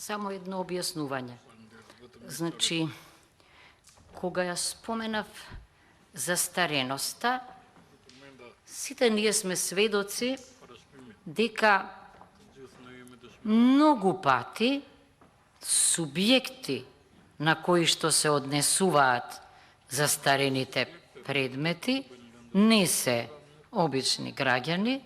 Само едно објаснување. Значи, кога ја споменав за стареноста, сите ние сме сведоци дека многу пати субјекти на кои што се однесуваат застарените предмети не се обични граѓани,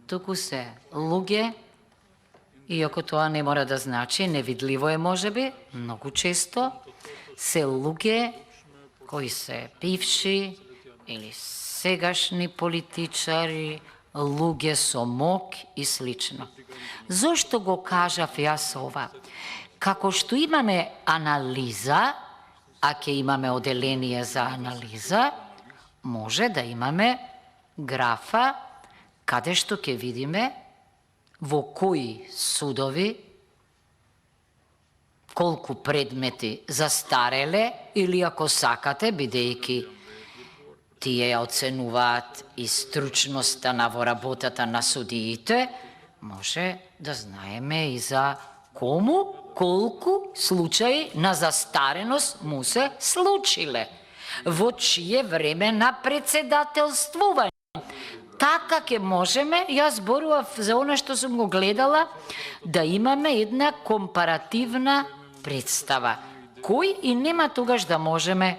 туку се луѓе, иако тоа не мора да значи, невидливо е можеби, многу често, се луѓе кои се бивши или сегашни политичари, луѓе со мок и слично. Зошто го кажав јас ова? Како што имаме анализа, а ќе имаме оделение за анализа, може да имаме графа каде што ќе видиме во кои судови, колку предмети застареле или ако сакате, бидејќи тие ја оценуваат и стручноста на во работата на судиите, може да знаеме и за кому, колку случаи на застареност му се случиле, во чие време на председателствување. Така ќе можеме, јас зборував за она што сум го гледала, да имаме една компаративна представа. Кој и нема тогаш да можеме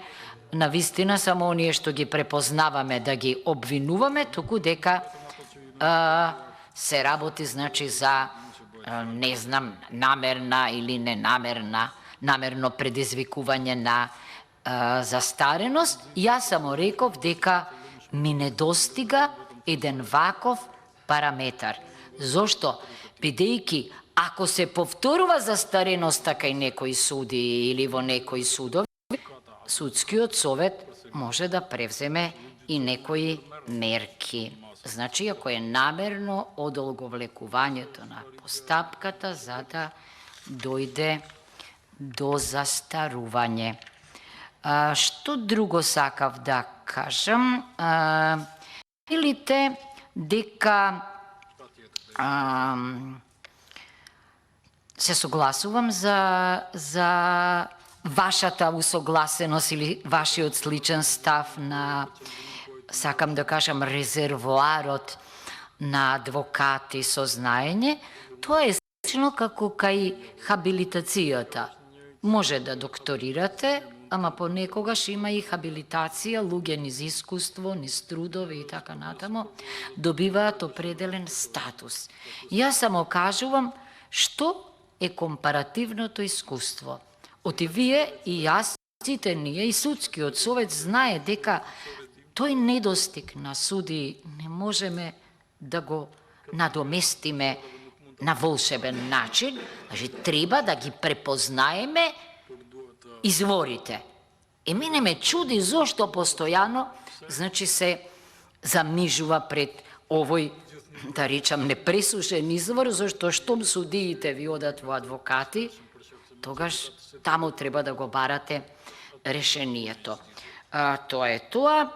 на вистина само оние што ги препознаваме да ги обвинуваме, туку дека се работи значи за не знам, намерна или ненамерна, намерно предизвикување на застареност. Јас само реков дека ми недостига еден ваков параметар. Зошто? Бидејќи ако се повторува застареноста кај некои суди или во некои судови, судскиот совет може да превземе и некои мерки. Значи, ако е намерно одолговлекувањето на постапката за да дојде до застарување. Што друго сакав да кажам? Велите дека се согласувам за вашата усогласеност или вашиот сличен став на, сакам да кажам, резервоарот на адвокати со знаење. Тоа е слично како кај хабилитацијата. Може да докторирате, ама понекогаш има и хабилитација, луѓе низ искуство, низ трудови и така натаму, добиваат определен статус. Јас само кажувам што е компаративното искуство. Оти вие и јас, сите ние и судскиот совет знае дека тој недостиг на суди не можеме да го надоместиме на волшебен начин, значи треба да ги препознаеме изворите. И мене ме чуди зошто постојано, значи се замижува пред овој, да речам, непресушен извор, зашто штом судиите ви одат во адвокати, тогаш таму треба да го барате решението. Тоа е тоа.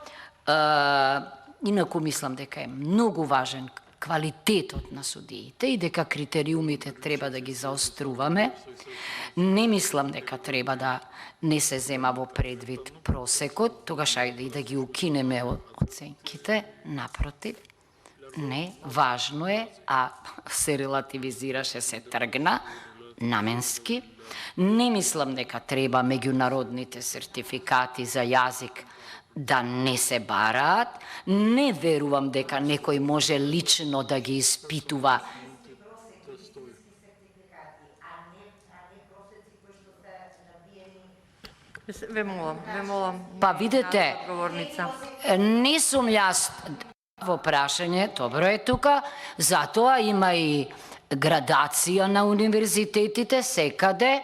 Инаку мислам дека е многу важен квалитетот на судиите и дека критериумите треба да ги заоструваме. Не мислам дека треба да не се зема во предвид просекот, тогаш ајде и да ги укинеме оценките, напротив. Не, важно е, а се релативизираше, се тргна, наменски. Не мислам дека треба меѓународните сертификати за јазик да не се бараат. Не верувам дека некој може лично да ги испитува. Ве молам. Па видете, не сум јас во прашање, добро е тука, затоа има и градација на универзитетите секаде,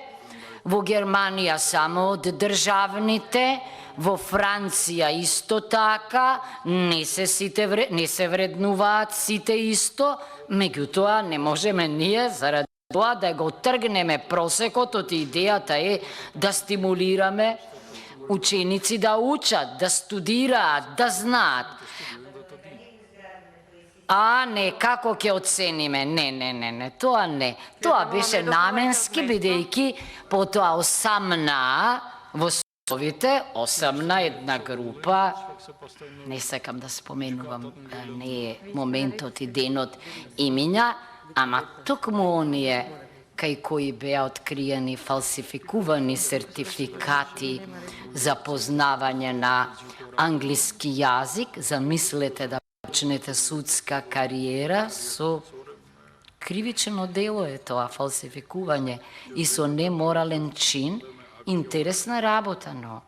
во Германија само од државните, во Франција исто така, не се вреднуваат сите исто, меѓутоа не можеме ние заради тоа да го тргнеме просекот, од идејата е да стимулираме ученици да учат, да студираат, да знаат. А не, како ќе оцениме? Не, тоа не. Тоа беше наменски, бидејќи потоа осамна во судовите, осамна една група, не сакам да споменувам, не е моментот и денот имиња, ама токму оние кај кои беа откриени фалсификувани сертификати за познавање на англиски јазик, замислете да почнете судска кариера со кривично дело е тоа, фалсификување и со неморален чин, интересна работа, но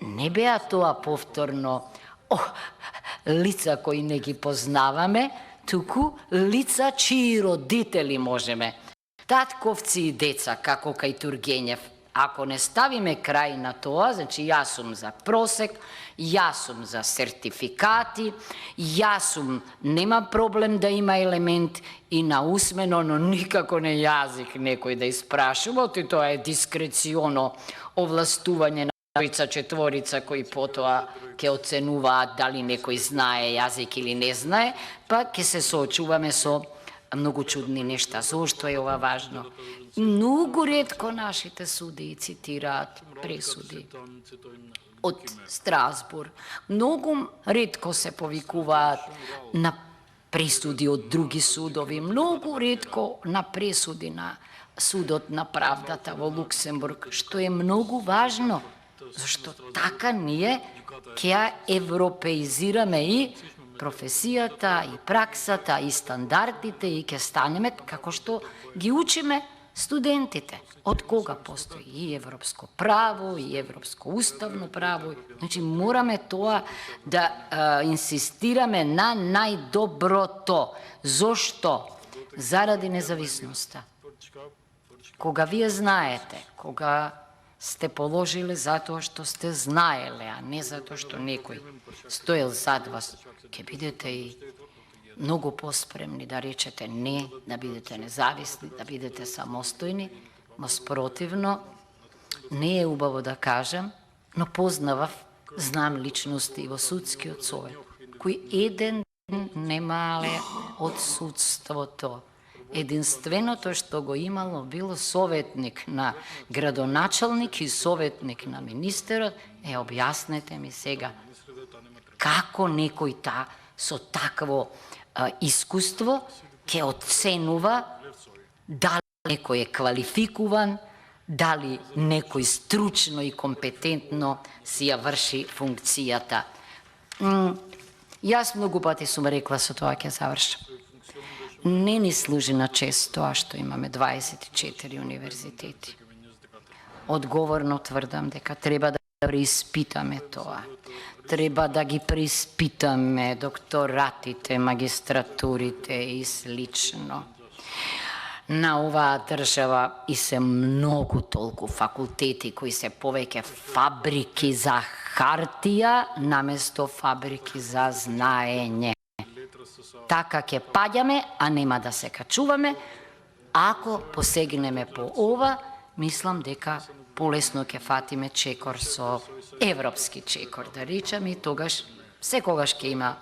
не беа тоа повторно лица кои не ги познаваме, туку лица чии родители можеме. Татковци и деца, како кај Тургенев. Ако не ставиме крај на тоа, значи јас сум за просек, јас сум за сертификати, јас сум, нема проблем да има елемент и на усмено, но никако не јазик некој да испрашува, и тоа е дискреционо овластување на тројца, четворица кои потоа ќе оценуваат дали некој знае јазик или не знае, па ќе се соочуваме со многу чудни нешта. Зошто е ова важно? Многу ретко нашите судии цитираат пресуди од Страсбур. Многу ретко се повикуваат на пресуди од други судови. Многу ретко на пресуди на Судот на правдата во Луксембург, што е многу важно, зашто така ние ќе ја европеизираме и професијата, и праксата, и стандардите, и ќе станеме како што ги учиме студентите. Од кога постои и европско право, и европско уставно право. Значи, мораме тоа да инсистираме на најдоброто. Зошто? Заради независноста. Кога вие знаете, кога сте положиле затоа што сте знаеле, а не затоа што некој стоел зад вас, ќе бидете и многу поспремни да речете не, да бидете независни, да бидете самостојни, но спротивно, не е убаво да кажам, но познавав, знам личности во судскиот совет, кои еден ден немале од судството. Единственото што го имало било советник на градоначалник и советник на министерот. Објаснете ми сега, како некој со такво искуство ќе оценува дали некој е квалификуван, дали некој стручно и компетентно си ја врши функцијата. Јас многу пати сум рекла, со тоа ќе завршам. Не ни служи на чест тоа што имаме 24 универзитети. Одговорно тврдам дека треба да преиспитаме тоа. Треба да ги преиспитаме докторатите, магистратурите и слично. На оваа држава и се многу толку факултети кои се повеќе фабрики за хартија наместо фабрики за знаење. Така ќе паѓаме, а нема да се качуваме. Ако посегнеме по ова, мислам дека полесно ќе фатиме чекор со европски чекор, да речам, и тогаш секогаш ќе има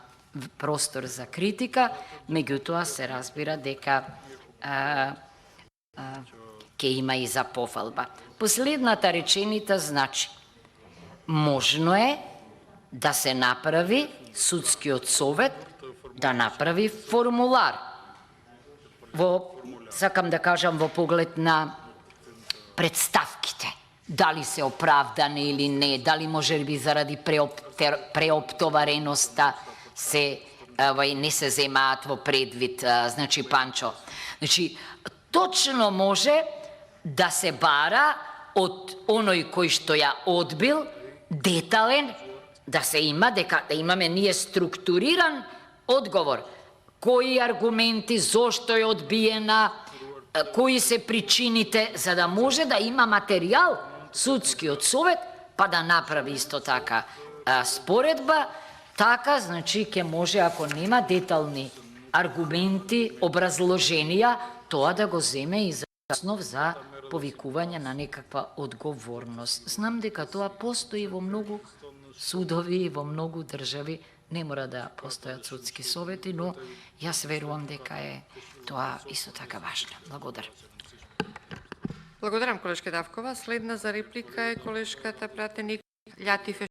простор за критика, меѓутоа се разбира дека ќе има и за пофалба. Последната реченица значи, можно е да се направи судскиот совет да направи формулар. Сакам да кажам во поглед на представките. Дали се оправдани или не, дали може би заради преоптовареноста не се земаат во предвид, значи Панчо. Значи, точно може да се бара од оној кој што ја одбил, детален, да се има, дека да имаме ние структуриран одговор. Кои аргументи, зошто е одбиена, кои се причините, за да може да има материјал судскиот совет, па да направи исто така споредба, така, значи, ќе може, ако нема детални аргументи, образложенија, тоа да го земе и за основ за повикување на некаква одговорност. Знам дека тоа постои во многу судови и во многу држави, не мора да постојат судски совети, но јас верувам дека е тоа исто така важно. Благодарам. Благодарам, колешка Давкова. Следна за реплика е колешката пратеник Љатиф